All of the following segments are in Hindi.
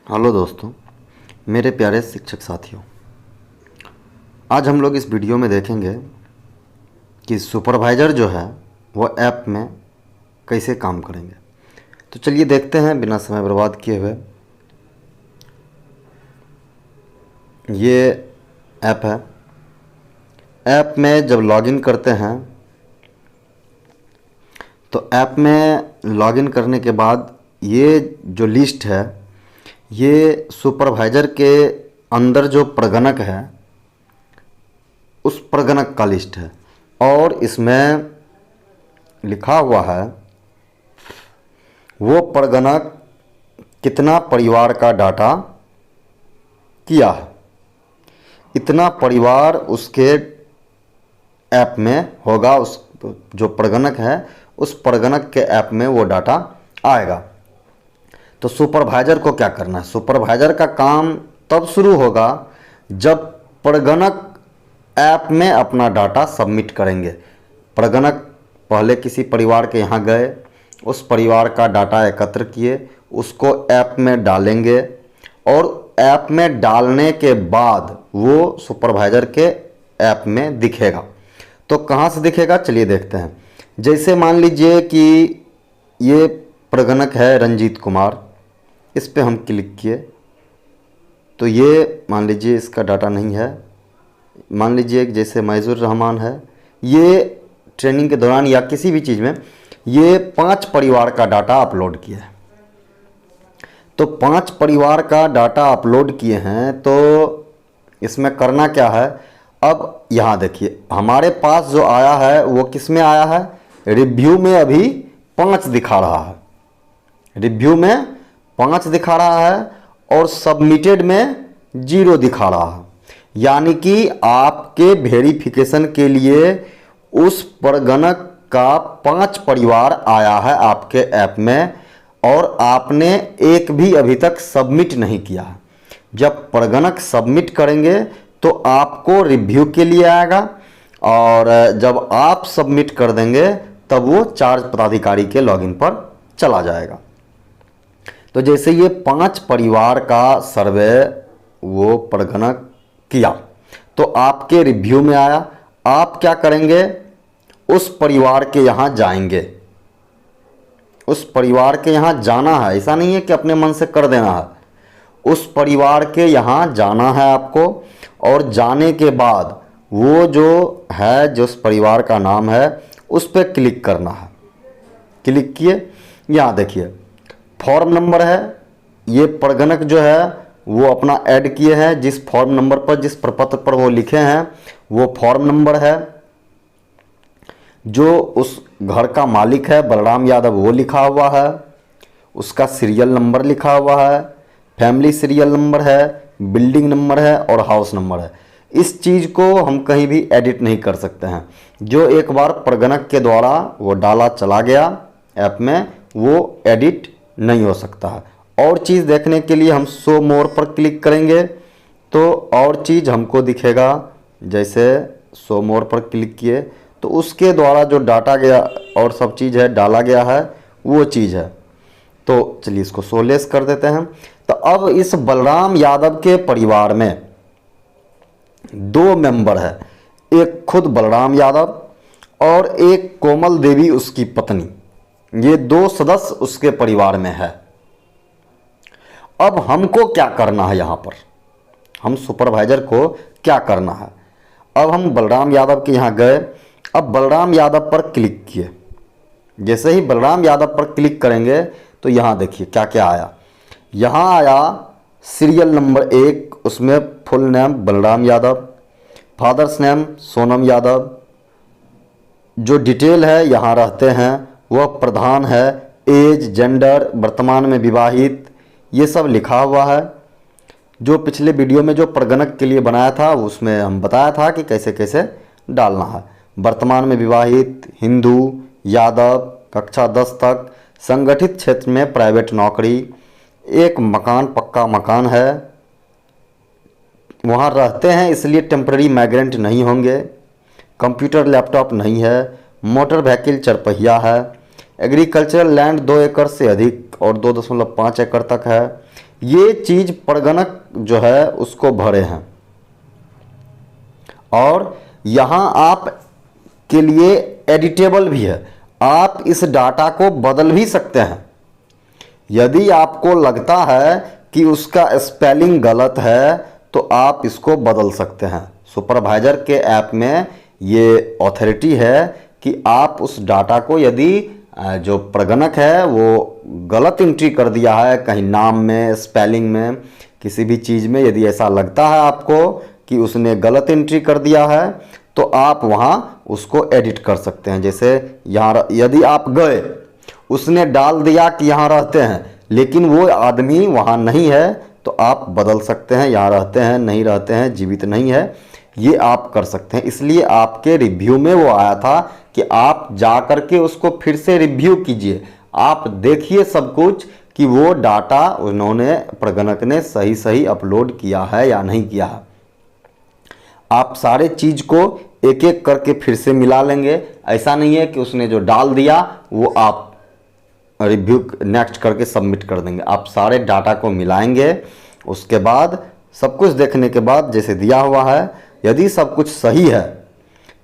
हेलो दोस्तों, मेरे प्यारे शिक्षक साथियों। आज हम लोग इस वीडियो में देखेंगे कि सुपरवाइज़र जो है वो ऐप में कैसे काम करेंगे। तो चलिए देखते हैं बिना समय बर्बाद किए हुए। ये ऐप है। ऐप में जब लॉगिन करते हैं तो ऐप में लॉगिन करने के बाद ये जो लिस्ट है ये सुपरवाइज़र के अंदर जो प्रगणक है उस प्रगणक का लिस्ट है और इसमें लिखा हुआ है वो प्रगणक कितना परिवार का डाटा किया है, इतना परिवार उसके ऐप में होगा। उस जो प्रगणक है उस प्रगणक के ऐप में वो डाटा आएगा। तो सुपरवाइज़र को क्या करना है? सुपरवाइज़र का काम तब शुरू होगा जब प्रगणक ऐप में अपना डाटा सबमिट करेंगे। प्रगणक पहले किसी परिवार के यहाँ गए, उस परिवार का डाटा एकत्र किए, उसको ऐप में डालेंगे और ऐप में डालने के बाद वो सुपरवाइज़र के ऐप में दिखेगा। तो कहाँ से दिखेगा चलिए देखते हैं। जैसे मान लीजिए कि ये प्रगणक है रंजीत कुमार, इस पे हम क्लिक किए तो ये मान लीजिए इसका डाटा नहीं है। मान लीजिए जैसे मैजुर रहमान है, ये ट्रेनिंग के दौरान या किसी भी चीज़ में ये 5 परिवार का डाटा अपलोड किया है। तो 5 परिवार का डाटा अपलोड किए हैं तो इसमें करना क्या है? अब यहाँ देखिए हमारे पास जो आया है वो किस में आया है? रिव्यू में अभी 5 दिखा रहा है। रिव्यू में 5 दिखा रहा है और सबमिटेड में 0 दिखा रहा है। यानी कि आपके वेरिफिकेशन के लिए उस प्रगणक का 5 परिवार आया है आपके ऐप में और आपने एक भी अभी तक सबमिट नहीं किया है। जब प्रगणक सबमिट करेंगे तो आपको रिव्यू के लिए आएगा और जब आप सबमिट कर देंगे तब वो चार्ज पदाधिकारी के लॉगिन पर चला जाएगा। तो जैसे ये 5 परिवार का सर्वे वो प्रगणक किया तो आपके रिव्यू में आया। आप क्या करेंगे? उस परिवार के यहाँ जाएंगे। उस परिवार के यहाँ जाना है, ऐसा नहीं है कि अपने मन से कर देना है। उस परिवार के यहाँ जाना है आपको और जाने के बाद वो जो है जिस परिवार का नाम है उस पर क्लिक करना है। क्लिक किए, यहाँ देखिए फॉर्म नंबर है। ये प्रगणक जो है वो अपना ऐड किए हैं, जिस फॉर्म नंबर पर जिस प्रपत्र पर वो लिखे हैं वो फॉर्म नंबर है। जो उस घर का मालिक है बलराम यादव वो लिखा हुआ है, उसका सीरियल नंबर लिखा हुआ है, फैमिली सीरियल नंबर है, बिल्डिंग नंबर है और हाउस नंबर है। इस चीज़ को हम कहीं भी एडिट नहीं कर सकते हैं। जो एक बार प्रगणक के द्वारा वो डाला चला गया ऐप में वो एडिट नहीं हो सकता है। और चीज़ देखने के लिए हम शो मोर पर क्लिक करेंगे तो और चीज़ हमको दिखेगा। जैसे शो मोर पर क्लिक किए तो उसके द्वारा जो डाटा गया और सब चीज़ है डाला गया है वो चीज़ है। तो चलिए इसको शोलेस कर देते हैं। तो अब इस बलराम यादव के परिवार में 2 मेंबर है, एक खुद बलराम यादव और एक कोमल देवी उसकी पत्नी। ये 2 सदस्य उसके परिवार में है। अब हमको क्या करना है? यहाँ पर हम सुपरवाइज़र को क्या करना है? अब हम बलराम यादव के यहाँ गए। अब बलराम यादव पर क्लिक किए। जैसे ही बलराम यादव पर क्लिक करेंगे तो यहाँ देखिए क्या क्या आया। यहाँ आया सीरियल नंबर 1, उसमें full name Balram Yadav, father's name Sonam Yadav. जो डिटेल है यहाँ रहते हैं वह प्रधान है, एज, जेंडर, वर्तमान में विवाहित, ये सब लिखा हुआ है। जो पिछले वीडियो में जो प्रगणक के लिए बनाया था उसमें हम बताया था कि कैसे कैसे डालना है। वर्तमान में विवाहित, हिंदू, यादव, कक्षा 10 तक, संगठित क्षेत्र में प्राइवेट नौकरी, एक मकान पक्का मकान है, वहाँ रहते हैं इसलिए टेम्पररी माइग्रेंट नहीं होंगे, कंप्यूटर लैपटॉप नहीं है, मोटर व्हीकल चरपहिया है, एग्रीकल्चरल लैंड 2 एकड़ से अधिक और 2.5 एकड़ तक है, ये चीज प्रगणक जो है उसको भरे हैं। और यहां आप के लिए एडिटेबल भी है, आप इस डाटा को बदल भी सकते हैं। यदि आपको लगता है कि उसका स्पेलिंग गलत है तो आप इसको बदल सकते हैं। सुपरवाइजर के ऐप में ये ऑथोरिटी है कि आप उस डाटा को, यदि जो प्रगणक है वो गलत एंट्री कर दिया है कहीं नाम में, स्पेलिंग में, किसी भी चीज़ में, यदि ऐसा लगता है आपको कि उसने गलत एंट्री कर दिया है तो आप वहाँ उसको एडिट कर सकते हैं। जैसे यहाँ यदि आप गए, उसने डाल दिया कि यहाँ रहते हैं लेकिन वो आदमी वहाँ नहीं है तो आप बदल सकते हैं, यहाँ रहते हैं, नहीं रहते हैं, जीवित नहीं है, ये आप कर सकते हैं। इसलिए आपके रिव्यू में वो आया था कि आप जा करके उसको फिर से रिव्यू कीजिए, आप देखिए सब कुछ कि वो डाटा उन्होंने, प्रगणक ने सही अपलोड किया है या नहीं किया है। आप सारे चीज़ को एक एक करके फिर से मिला लेंगे। ऐसा नहीं है कि उसने जो डाल दिया वो आप रिव्यू नेक्स्ट करके सबमिट कर देंगे। आप सारे डाटा को मिलाएंगे, उसके बाद सब कुछ देखने के बाद जैसे दिया हुआ है, यदि सब कुछ सही है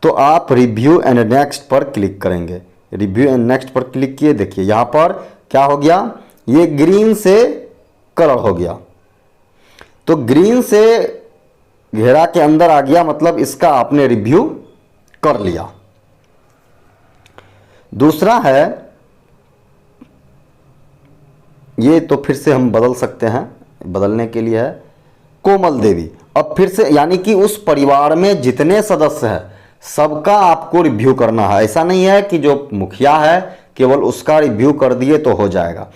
तो आप रिव्यू एंड नेक्स्ट पर क्लिक करेंगे। रिव्यू एंड नेक्स्ट पर क्लिक किए, देखिए यहाँ पर क्या हो गया, ये ग्रीन से कलर हो गया, तो ग्रीन से घेरा के अंदर आ गया, मतलब इसका आपने रिव्यू कर लिया। दूसरा है, ये तो फिर से हम बदल सकते हैं, बदलने के लिए है कोमल देवी। अब फिर से यानी कि उस परिवार में जितने सदस्य हैं सबका आपको रिव्यू करना है। ऐसा नहीं है कि जो मुखिया है केवल उसका रिव्यू कर दिए तो हो जाएगा,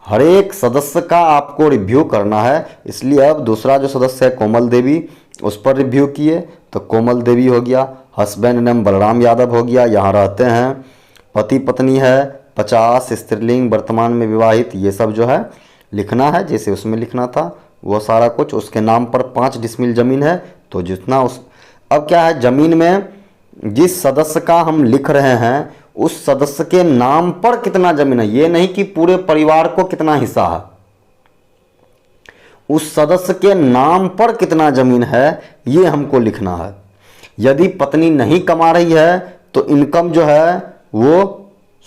हर एक सदस्य का आपको रिव्यू करना है। इसलिए अब दूसरा जो सदस्य है कोमल देवी, उस पर रिव्यू किए तो कोमल देवी हो गया। हस्बैंड नेम बलराम यादव हो गया, यहाँ रहते हैं, पति पत्नी है, 50, स्त्रीलिंग, वर्तमान में विवाहित, ये सब जो है लिखना है जैसे उसमें लिखना था वो सारा कुछ। उसके नाम पर 5 डिसमिल ज़मीन है तो जितना उस, अब क्या है, ज़मीन में जिस सदस्य का हम लिख रहे हैं उस सदस्य के नाम पर कितना ज़मीन है, ये नहीं कि पूरे परिवार को कितना हिस्सा है, उस सदस्य के नाम पर कितना ज़मीन है ये हमको लिखना है। यदि पत्नी नहीं कमा रही है तो इनकम जो है वो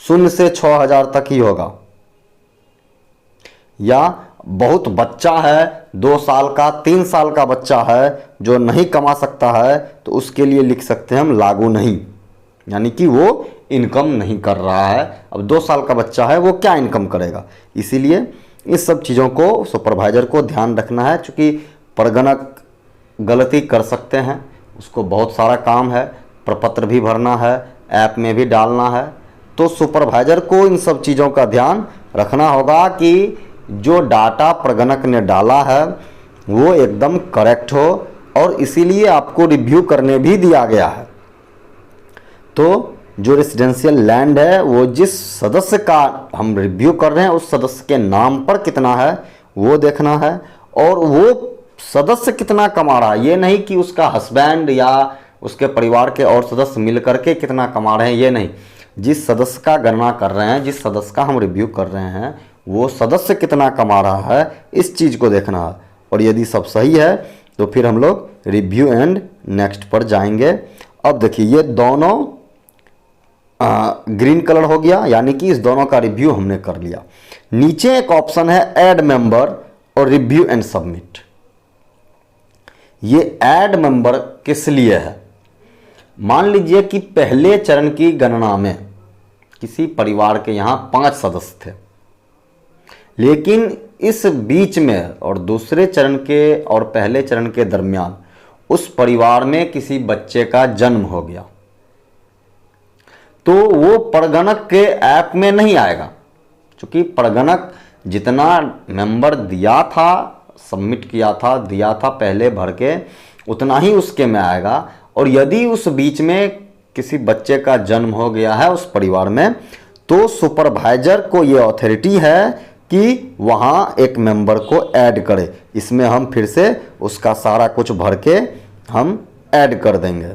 0 से 6,000 तक ही होगा। या बहुत बच्चा है, 2 साल का, 3 साल का बच्चा है जो नहीं कमा सकता है तो उसके लिए लिख सकते हैं हम लागू नहीं, यानी कि वो इनकम नहीं कर रहा है। अब 2 साल का बच्चा है वो क्या इनकम करेगा, इसीलिए इस सब चीज़ों को सुपरवाइजर को ध्यान रखना है। चूँकि प्रगणक गलती कर सकते हैं, उसको बहुत सारा काम है, प्रपत्र भी भरना है, ऐप में भी डालना है, तो सुपरवाइजर को इन सब चीज़ों का ध्यान रखना होगा कि जो डाटा प्रगणक ने डाला है वो एकदम करेक्ट हो, और इसीलिए आपको रिव्यू करने भी दिया गया है। तो जो रेसिडेंशियल लैंड है वो जिस सदस्य का हम रिव्यू कर रहे हैं उस सदस्य के नाम पर कितना है वो देखना है, और वो सदस्य कितना कमा रहा है, ये नहीं कि उसका हस्बैंड या उसके परिवार के और सदस्य मिल करके कितना कमा रहे हैं, ये नहीं, जिस सदस्य का गणना कर रहे हैं, जिस सदस्य का हम रिव्यू कर रहे हैं वो सदस्य कितना कमा रहा है, इस चीज़ को देखना है। और यदि सब सही है तो फिर हम लोग रिव्यू एंड नेक्स्ट पर जाएंगे। अब देखिए ये दोनों ग्रीन कलर हो गया, यानी कि इस दोनों का रिव्यू हमने कर लिया। नीचे एक ऑप्शन है ऐड मेंबर और रिव्यू एंड सबमिट। ये ऐड मेंबर किस लिए है, मान लीजिए कि पहले चरण की गणना में किसी परिवार के यहाँ 5 सदस्य थे, लेकिन इस बीच में और दूसरे चरण के और पहले चरण के दरमियान उस परिवार में किसी बच्चे का जन्म हो गया, तो वो प्रगणक के ऐप में नहीं आएगा, क्योंकि प्रगणक जितना मेंबर दिया था, सबमिट किया था, दिया था पहले भर के, उतना ही उसके में आएगा। और यदि उस बीच में किसी बच्चे का जन्म हो गया है उस परिवार में, तो सुपरवाइजर को ये अथॉरिटी है कि वहाँ एक मेंबर को ऐड करे। इसमें हम फिर से उसका सारा कुछ भर के हम ऐड कर देंगे।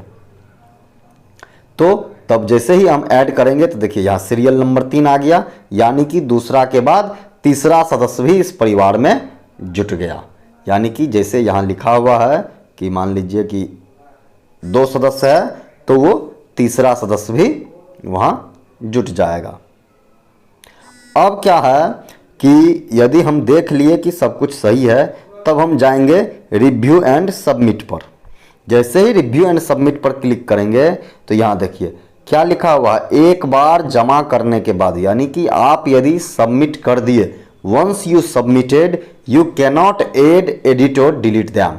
तो तब जैसे ही हम ऐड करेंगे तो देखिए यहाँ सीरियल नंबर 3 आ गया, यानी कि दूसरा के बाद तीसरा सदस्य भी इस परिवार में जुट गया। यानी कि जैसे यहाँ लिखा हुआ है कि मान लीजिए कि 2 सदस्य है तो वो तीसरा सदस्य भी वहाँ जुट जाएगा। अब क्या है कि यदि हम देख लिए कि सब कुछ सही है तब हम जाएंगे रिव्यू एंड सबमिट पर। जैसे ही रिव्यू एंड सबमिट पर क्लिक करेंगे तो यहाँ देखिए क्या लिखा हुआ है, एक बार जमा करने के बाद, यानी कि आप यदि सबमिट कर दिए, once you submitted you cannot add edit और डिलीट दैम।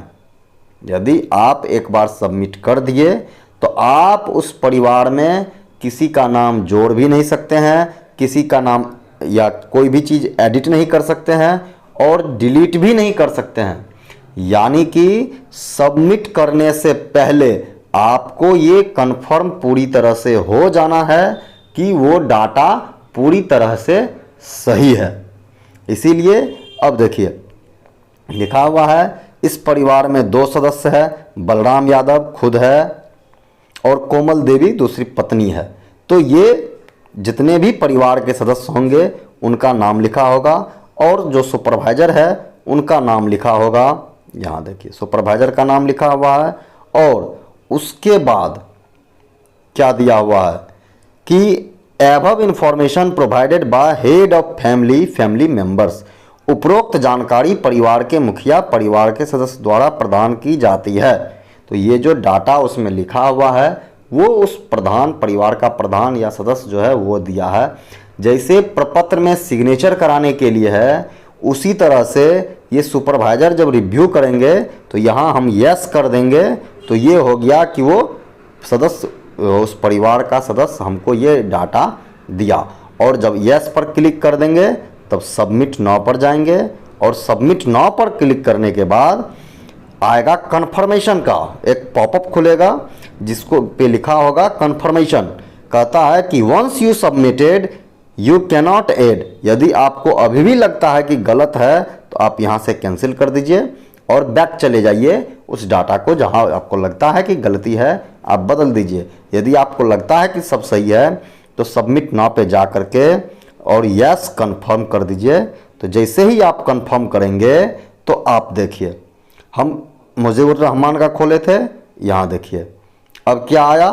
यदि आप एक बार सबमिट कर दिए तो आप उस परिवार में किसी का नाम जोड़ भी नहीं सकते हैं, किसी का नाम या कोई भी चीज़ एडिट नहीं कर सकते हैं और डिलीट भी नहीं कर सकते हैं। यानी कि सबमिट करने से पहले आपको ये कंफर्म पूरी तरह से हो जाना है कि वो डाटा पूरी तरह से सही है। इसीलिए अब देखिए लिखा हुआ है इस परिवार में 2 सदस्य है, बलराम यादव खुद है और कोमल देवी दूसरी पत्नी है। तो ये जितने भी परिवार के सदस्य होंगे उनका नाम लिखा होगा और जो सुपरवाइजर है उनका नाम लिखा होगा। यहाँ देखिए सुपरवाइजर का नाम लिखा हुआ है और उसके बाद क्या दिया हुआ है कि above information provided by head of family members. उपरोक्त जानकारी परिवार के मुखिया परिवार के सदस्य द्वारा प्रदान की जाती है। तो ये जो डाटा उसमें लिखा हुआ है वो उस प्रधान, परिवार का प्रधान या सदस्य जो है वो दिया है। जैसे प्रपत्र में सिग्नेचर कराने के लिए है, उसी तरह से ये सुपरवाइजर जब रिव्यू करेंगे तो यहाँ हम यस कर देंगे तो ये हो गया कि वो सदस्य, उस परिवार का सदस्य हमको ये डाटा दिया। और जब यस पर क्लिक कर देंगे तब सबमिट नाउ पर जाएंगे और सबमिट नाउ पर क्लिक करने के बाद आएगा कन्फर्मेशन का एक पॉपअप खुलेगा जिसको पे लिखा होगा कन्फर्मेशन। कहता है कि once you submitted you cannot add. यदि आपको अभी भी लगता है कि गलत है तो आप यहाँ से कैंसिल कर दीजिए और बैक चले जाइए उस डाटा को जहाँ आपको लगता है कि गलती है आप बदल दीजिए। यदि आपको लगता है कि सब सही है तो सबमिट नाउ पे जा करके और यस कंफर्म कर दीजिए। तो जैसे ही आप कंफर्म करेंगे तो आप देखिए हम मुजीबुर रहमान का खोले थे, यहाँ देखिए अब क्या आया,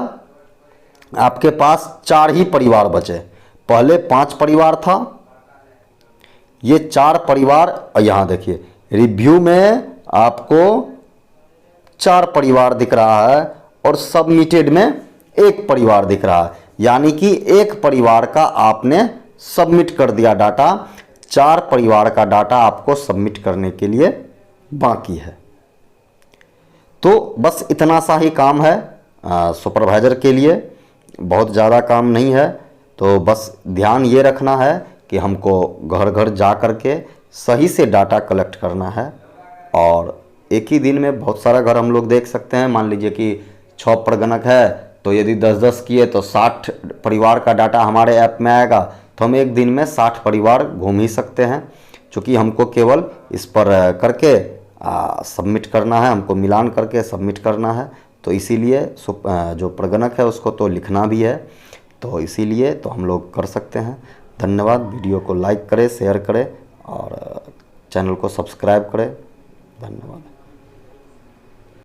आपके पास 4 ही परिवार बचे। पहले 5 परिवार था, ये 4 परिवार, यहाँ देखिए रिव्यू में आपको 4 परिवार दिख रहा है और सबमिटेड में 1 परिवार दिख रहा है। यानी कि 1 परिवार का आपने सबमिट कर दिया डाटा, 4 परिवार का डाटा आपको सबमिट करने के लिए बाकी है। तो बस इतना सा ही काम है सुपरवाइजर के लिए, बहुत ज़्यादा काम नहीं है। तो बस ध्यान ये रखना है कि हमको घर घर जा कर के सही से डाटा कलेक्ट करना है और एक ही दिन में बहुत सारा घर हम लोग देख सकते हैं। मान लीजिए कि 6 प्रगणक है तो यदि 10-10 किए तो 60 परिवार का डाटा हमारे ऐप में आएगा। तो हम एक दिन में 60 परिवार घूम ही सकते हैं, क्योंकि हमको केवल इस पर करके सबमिट करना है, हमको मिलान करके सबमिट करना है। तो इसीलिए जो प्रगणक है उसको तो लिखना भी है, तो इसीलिए तो हम लोग कर सकते हैं। धन्यवाद। वीडियो को लाइक करें, शेयर करें और चैनल को सब्सक्राइब करें। धन्यवाद।